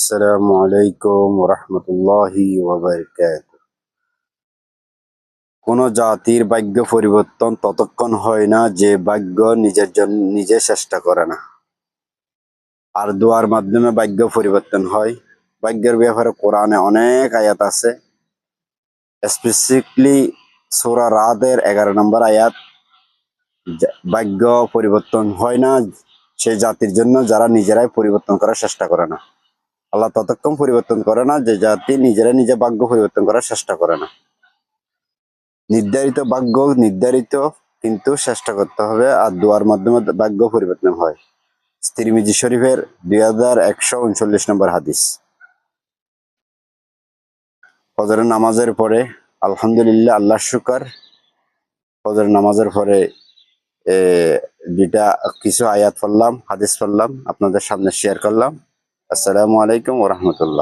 আসসালামু আলাইকুম রহমতুল্লাহি ওয়াবারাকাতুহু। কোন জাতির ভাগ্য পরিবর্তন ততক্ষণ হয় না যে ভাগ্য নিজের জন্য নিজে চেষ্টা করে না। আর দোয়ার মাধ্যমে ভাগ্য পরিবর্তন হয়। ভাগ্যের ব্যাপারে কোরআনে অনেক আয়াত আছে। স্পেসিফিকলি সূরা রাদের 11 নম্বর আয়াত, ভাগ্য পরিবর্তন হয় না সেই জাতির জন্য যারা নিজেরাই পরিবর্তন করার চেষ্টা করে না। আল্লাহ ততক্ষণ পরিবর্তন করে না যে জাতি নিজেরা নিজে ভাগ্য পরিবর্তন করার চেষ্টা করে না। নির্ধারিত ভাগ্য নির্ধারিত, কিন্তু চেষ্টা করতে হবে। আর দোয়ার মাধ্যমে ভাগ্য পরিবর্তন হয়। তিরমিজি শরীফের 2139 নম্বর হাদিস। ফজরের নামাজের পরে আলহামদুলিল্লাহ, আল্লাহর শুকর। ফজরের নামাজের পরে এ যেটা কিছু আয়াত পড়লাম, হাদিস পড়লাম, আপনাদের সামনে শেয়ার করলাম। আসসালামু আলাইকুম ওয়া রাহমাতুল্লাহ।